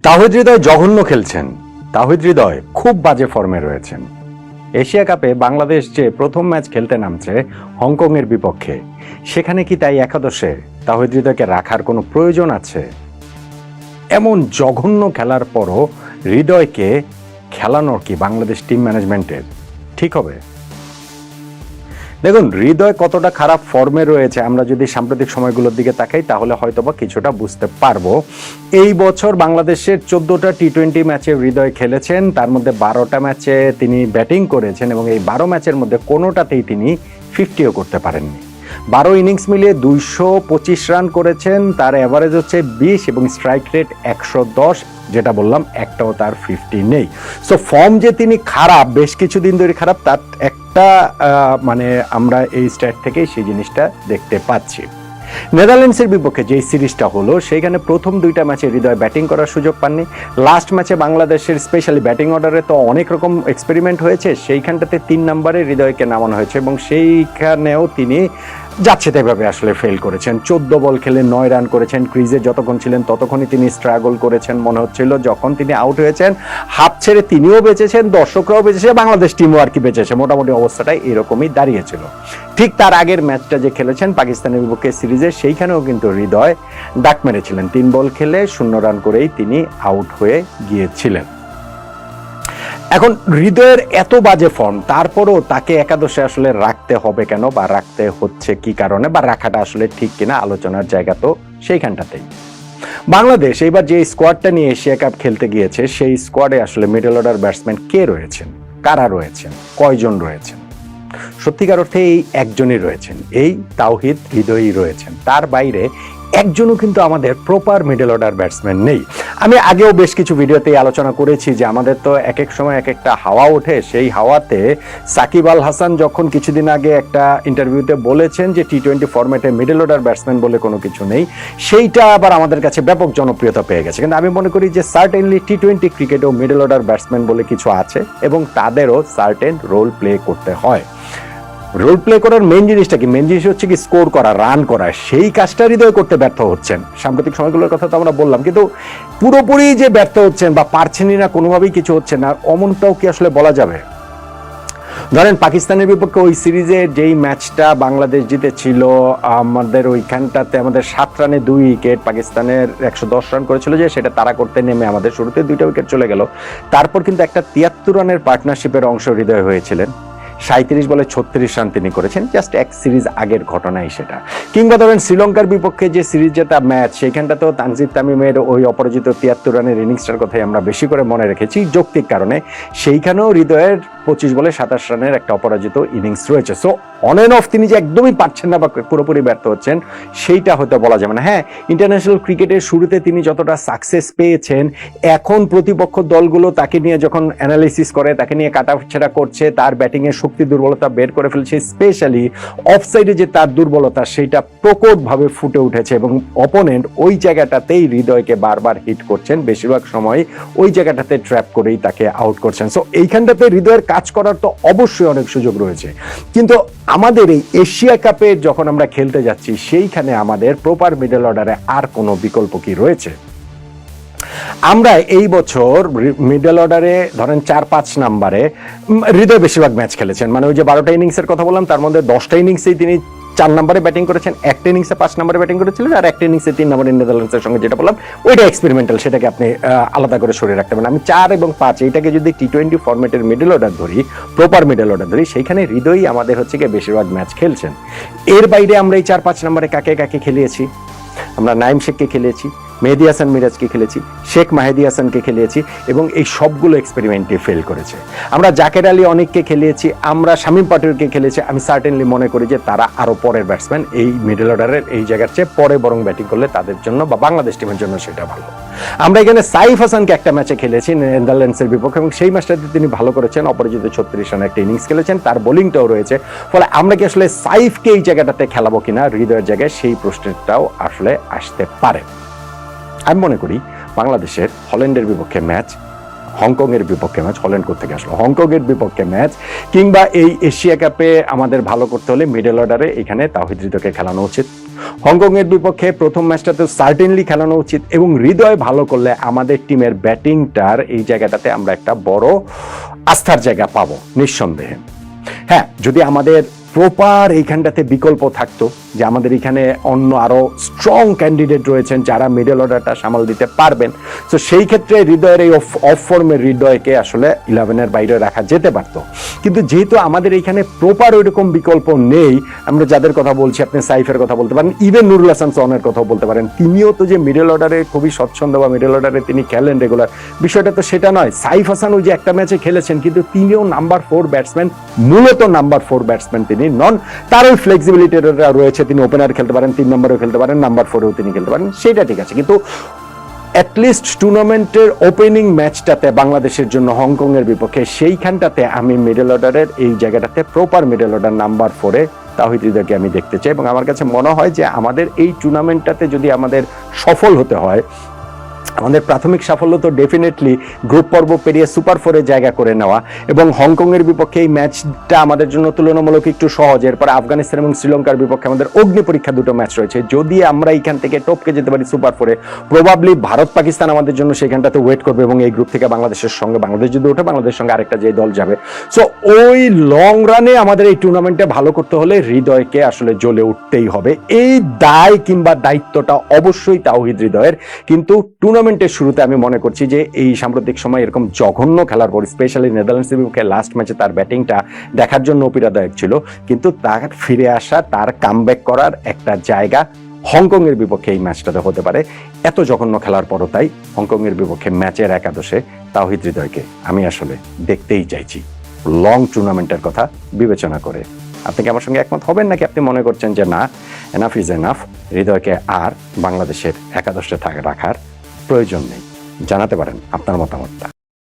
তাহিদ হৃদয় জঘন্য খেলছেন। তাহিদ হৃদয় খুব বাজে ফর্মে রয়েছেন। এশিয়া কাপে বাংলাদেশ যে প্রথম ম্যাচ খেলতে নামছে হংকং এর বিপক্ষে, সেখানে কি তাই একাদশে তাহিদ হৃদয়কে রাখার কোনো প্রয়োজন আছে? এমন জঘন্য খেলার পরও হৃদয়কে খেলানোর কি বাংলাদেশ টিম ম্যানেজমেন্টের ঠিক হবে? দেখুন, হৃদয় কতটা খারাপ ফর্মে রয়েছে আমরা যদি সাম্প্রতিক সময়গুলোর দিকে তাকাই তাহলে হয়তোবা কিছুটা বুঝতে পারবো। এই বছর বাংলাদেশের 14টা টি-20 ম্যাচে হৃদয় খেলেছেন, তার মধ্যে 12টা ম্যাচে তিনি ব্যাটিং করেছেন এবং এই 12 ম্যাচের মধ্যে কোনোটাতেই তিনি 50ও করতে পারেননি। 12 ইনিংস মিলিয়ে 225 রান করেছেন, তার অ্যাভারেজ হচ্ছে 20 এবং স্ট্রাইক রেট 110, যেটা বললাম একটাও তার 50 নেই। সো ফর্ম যে তিনি খারাপ, বেশ কিছুদিন ধরে খারাপ, তার একটা মানে আমরা এই স্ট্যাট থেকেই সেই জিনিসটা দেখতে পাচ্ছি। নেদারল্যান্ডসের বিপক্ষে যে সিরিজটা হলো সেইখানে প্রথম 2টা ম্যাচে হৃদয় ব্যাটিং করার সুযোগ পাননি। লাস্ট ম্যাচে বাংলাদেশের স্পেশালি ব্যাটিং অর্ডারে তো অনেক রকম এক্সপেরিমেন্ট হয়েছে, সেইখানটাতে 3 নম্বরে হৃদয়কে নামানো হয়েছে এবং সেইখানেও তিনি যাচ্ছে তাইভাবে আসলে ফেল করেছেন। 14 বল খেলে 9 রান করেছেন। ক্রিজে যতক্ষণ ছিলেন ততক্ষণই তিনি স্ট্রাগল করেছেন মনে হচ্ছিল। যখন তিনি আউট হয়েছেন হাফ ছেড়ে তিনিও বেঁচেছেন, দর্শকরাও বেঁচেছে, বাংলাদেশ টিমও আর কি বেঁচেছে। মোটামুটি অবস্থাটা এরকমই দাঁড়িয়েছিল। ঠিক তার আগের ম্যাচটা যে খেলেছেন পাকিস্তানের বিপক্ষে সিরিজে, সেইখানেও কিন্তু হৃদয় ডাক মেরেছিলেন। 3 বল খেলে 0 রান করেই তিনি আউট হয়ে গিয়েছিলেন। এখন হৃদয়ের এত বাজে ফর্ম, তারপরও তাকে একাদশে আসলে রাখতে হবে কেন বা রাখতে হচ্ছে কি কারণে বা রাখাটা আসলে ঠিক কিনা আলোচনার জায়গা তো সেইখানটাতেই। বাংলাদেশ এবার যে স্কোয়াডটা নিয়ে এশিয়া কাপ খেলতে গিয়েছে সেই স্কোয়াডে আসলে মিডল অর্ডার ব্যাটসম্যান কে রয়েছেন, কারা রয়েছেন, কয়জন রয়েছেন? সত্যিকার অর্থে এই একজনই রয়েছেন, এই তাওহিদ হৃদয়ই রয়েছেন। তার বাইরে একজনও কিন্তু আমাদের প্রপার মিডল অর্ডার ব্যাটসম্যান নেই। আমি আগেও বেশ কিছু ভিডিওতেই আলোচনা করেছি যে আমাদের তো এক এক সময় এক একটা হাওয়া ওঠে। সেই হাওয়াতে সাকিব আল হাসান যখন কিছুদিন আগে একটা ইন্টারভিউতে বলেছেন যে টি-20 ফরম্যাটে মিডল অর্ডার ব্যাটসম্যান বলে কোনো কিছু নেই, সেইটা আবার আমাদের কাছে ব্যাপক জনপ্রিয়তা পেয়ে গেছে। কিন্তু আমি মনে করি যে সার্টেনলি টি-20 ক্রিকেটেও মিডল অর্ডার ব্যাটসম্যান বলে কিছু আছে এবং তাদেরও সার্টেন রোল প্লে করতে হয়। রোল প্লে করার মেইন জিনিসটা কি? মেইন জিনিস হচ্ছে কি স্কোর করা, রান করা। সেই কাজটা হৃদয় করতে ব্যর্থ হচ্ছেন। সাম্প্রতিক সময়গুলোর কথা তো আমরা বললাম, কিন্তু পুরোপুরি যে ব্যর্থ হচ্ছেন বা পারছেনই না, কোনোভাবেই কিছু হচ্ছে না, অমনটাও কি আসলে বলা যাবে? ধরেন পাকিস্তানের বিপক্ষে ওই সিরিজে যেই ম্যাচটা বাংলাদেশ জিতেছিল, আমাদের ওইখানটাতে আমাদের 7 রানে 2 উইকেট, পাকিস্তানের 110 রান করেছিল, যে সেটা তারা করতে নেমে আমাদের শুরুতে 2টা উইকেট চলে গেল। তারপর কিন্তু একটা 73 রানের পার্টনারশিপের অংশ হৃদয় হয়েছিলেন। 37 বলে 36 রান তিনি করেছেন, জাস্ট এক সিরিজ আগের ঘটনাই সেটা। কিংবা ধরেন শ্রীলঙ্কার বিপক্ষে যে সিরিজ জেতা ম্যাচ, সেইখানটাতেও তানজিদ তামিমের ওই অপরাজিত 73 রানের ইনিংসটার কথাই আমরা বেশি করে মনে রেখেছি যৌক্তিক কারণে। সেইখানেও হৃদয়ের 25 বলে 27 রানের একটা অপরাজিত ইনিংস রয়েছে। সো অন এন্ড অফ তিনি যে একদমই পারছেন না বা পুরোপুরি ব্যর্থ হচ্ছেন সেইটা হয়তো বলা যাবে না। হ্যাঁ, ইন্টারন্যাশনাল ক্রিকেটের শুরুতে তিনি যতটা সাকসেস পেয়েছেন, এখন প্রতিপক্ষ দলগুলো তাকে নিয়ে যখন অ্যানালিসিস করে, তাকে নিয়ে কাটাছেড়া করছে, তার ব্যাটিংয়ের শক্তি দুর্বলতা বের করে ফেলছে, স্পেশালি অফসাইডে যে তার দুর্বলতা সেইটা প্রকটভাবে ফুটে উঠেছে এবং অপোনেন্ট ওই জায়গাটাতেই হৃদয়কে বারবার হিট করছেন, বেশিরভাগ সময় ওই জায়গাটাতে ট্র্যাপ করেই তাকে আউট করছেন। সো এইখানটাতে হৃদয়ের কাজ করার তো অবশ্যই অনেক সুযোগ রয়েছে, কিন্তু আমাদের এই এশিয়া কাপে যখন আমরা খেলতে যাচ্ছি সেইখানে আমাদের প্রপার মিডল অর্ডারে আর কোনো বিকল্প কি রয়েছে? আমরা এই বছর মিডল অর্ডারে ধরেন 4-5 নাম্বারে হৃদয় বেশিরভাগ ম্যাচ খেলেছেন। মানে ওই যে 12টা ইনিংসের কথা বললাম, তার মধ্যে 10টা ইনিংসেই তিনি 4 নম্বরে ব্যাটিং করেছেন, একটা ইনিংসে 5 নম্বরে ব্যাটিং করেছিলেন, আর একটা ইনিংসে 3 নম্বরে নেদারল্যান্ডসের সঙ্গে যেটা বললাম ওইটা এক্সপেরিমেন্টাল, সেটাকে আপনি আলাদা করে সরিয়ে রাখতে পারেন। আমি 4 এবং 5 এইটাকে যদি টি-20 ফরম্যাটের মিডল অর্ডার ধরি, প্রপার মিডল অর্ডার ধরি, সেইখানে হৃদয়ই আমাদের হচ্ছে গিয়ে বেশিরভাগ ম্যাচ খেলছেন। এর বাইরে আমরা এই 4-5 নম্বরে কাকে কাকে খেলিয়েছি? আমরা নাইম শেখকে খেলিয়েছি, মেহেদী হাসান মিরাজকে খেলেছি, শেখ মাহেদী হাসানকে খেলিয়েছি এবং এই সবগুলো এক্সপেরিমেন্টে ফেল করেছে। আমরা জাকের আলী অনেককে খেলিয়েছি, আমরা শামীম পাটোয়ারিকে খেলেছি। আমি সার্টেনলি মনে করি যে তারা আরো পরের ব্যাটসম্যান, এই মিডল অর্ডারের এই জায়গার চেয়ে পরে বরং ব্যাটিং করলে তাদের জন্য বা বাংলাদেশ টিমের জন্য সেটা ভালো। আমরা এখানে সাইফ হাসানকে একটা ম্যাচে খেলেছি নেদারল্যান্ডসের বিপক্ষে এবং সেই ম্যাচটাতে তিনি ভালো করেছেন, অপরাজিত 36 রানের একটা ইনিংস খেলেছেন, তার বোলিংটাও রয়েছে। ফলে আমরা কি আসলে সাইফকে এই জায়গাটাতে খেলাবো কিনা হৃদয়ের জায়গায়, সেই প্রশ্নটাও আসলে আসতে পারে। আমি মনে করি বাংলাদেশের হল্যান্ডের বিপক্ষে ম্যাচ হংকংয়ের বিপক্ষে ম্যাচ, হল্যান্ড কোত্থেকে আসলো, হংকংয়ের বিপক্ষে ম্যাচ, কিংবা এই এশিয়া কাপে আমাদের ভালো করতে হলে মিডল অর্ডারে এখানে তাওহিদ হৃদয়কে খেলানো উচিত। হংকংয়ের বিপক্ষে প্রথম ম্যাচটাতে সার্টেনলি খেলানো উচিত, এবং হৃদয় ভালো করলে আমাদের টিমের ব্যাটিংটার এই জায়গাটাতে আমরা একটা বড় আস্থার জায়গা পাবো নিঃসন্দেহে। হ্যাঁ, যদি আমাদের প্রপার এইখানটাতে বিকল্প থাকতো, যে আমাদের এখানে অন্য আরো স্ট্রং ক্যান্ডিডেট রয়েছেন যারা মিডল অর্ডারটা সামাল দিতে পারবেন, তো সেই ক্ষেত্রে হৃদয়ের এই অফ ফর্মের হৃদয়কে আসলে 11-এর বাইরে রাখা যেতে পারতো। কিন্তু যেহেতু আমাদের এখানে প্রপার ওইরকম বিকল্প নেই, আমরা যাদের কথা বলছি, আপনি সাইফের কথা বলতে পারেন, ইভেন নুরুল হাসান সোহানের কথাও বলতে পারেন, তিনিও তো যে মিডল অর্ডারে খুবই স্বচ্ছন্দ বা মিডল অর্ডারে তিনি খেলেন রেগুলার, বিষয়টা তো সেটা নয়। সাইফ হাসান ওই যে একটা ম্যাচে খেলেছেন, কিন্তু তিনিও নাম্বার 4 ব্যাটসম্যান, মূলত নাম্বার 4 ব্যাটসম্যান তিনি নন। তার ওই ফ্লেক্সিবিলিটিটা রয়েছে, তিনি ওপেনার খেলতে পারেন, 3 নম্বরেও খেলতে পারেন, নাম্বার 4এও তিনি খেলতে পারেন, সেটা ঠিক আছে। কিন্তু অ্যাটলিস্ট টুর্নামেন্টের ওপেনিং ম্যাচটাতে বাংলাদেশের জন্য হংকংয়ের বিপক্ষে, সেইখানটাতে আমি মিডল অর্ডারের এই জায়গাটাতে প্রপার মিডল অর্ডার নাম্বার 4-এ তাওহিদ হৃদয়কে আমি দেখতে চাই। এবং আমার কাছে মনে হয় যে আমাদের এই টুর্নামেন্টটাতে যদি আমাদের সফল হতে হয়, আমাদের প্রাথমিক সাফল্য তো ডেফিনেটলি গ্রুপ পর্ব পেরিয়ে সুপার 4-এ জায়গা করে নেওয়া, এবং হংকংয়ের বিপক্ষে এই ম্যাচটা আমাদের জন্য তুলনামূলক একটু সহজ। এরপরে আফগানিস্তান এবং শ্রীলঙ্কার বিপক্ষে আমাদের অগ্নি পরীক্ষা দুটো ম্যাচ রয়েছে। যদি আমরা এইখান থেকে টপকে যেতে পারি সুপার 4-এ, প্রবাবলি ভারত পাকিস্তান আমাদের জন্য সেখানটাতে ওয়েট করবে, এবং এই গ্রুপ থেকে বাংলাদেশের সঙ্গে, বাংলাদেশ যদি ওঠে বাংলাদেশের সঙ্গে আরেকটা যে দল যাবে। সো ওই লং রানে আমাদের এই টুর্নামেন্টে ভালো করতে হলে হৃদয়কে আসলে জ্বলে উঠতেই হবে। এই দায় কিংবা দায়িত্বটা অবশ্যই তাওহিদ হৃদয়ের। কিন্তু টুর্নামেন্টের শুরুতে আমি মনে করছি যে এই সাম্প্রতিক সময় এরকম জঘন্য খেলার পর, স্পেশালি নেদারল্যান্ডসের বিপক্ষে লাস্ট ম্যাচে তার ব্যাটিংটা দেখার জন্য পীড়াদায়ক ছিল, কিন্তু তার ফিরে আসা, তার কামব্যাক করার একটা জায়গা হংকংয়ের বিপক্ষে এই ম্যাচটাতে হতে পারে। এত জঘন্য খেলার পরও তাই হংকংয়ের বিপক্ষে ম্যাচের একাদশে তাওহিদ হৃদয়কে আমি আসলে দেখতেই চাইছি, লং টুর্নামেন্টের কথা বিবেচনা করে। আপনি কি আমার সঙ্গে একমত হবেন, নাকি আপনি মনে করছেন যে না, এনাফ ইজ এনাফ, হৃদয়কে আর বাংলাদেশের একাদশে রাখার প্রয়োজন নেই? জানাতে পারেন আপনার মতামতটা।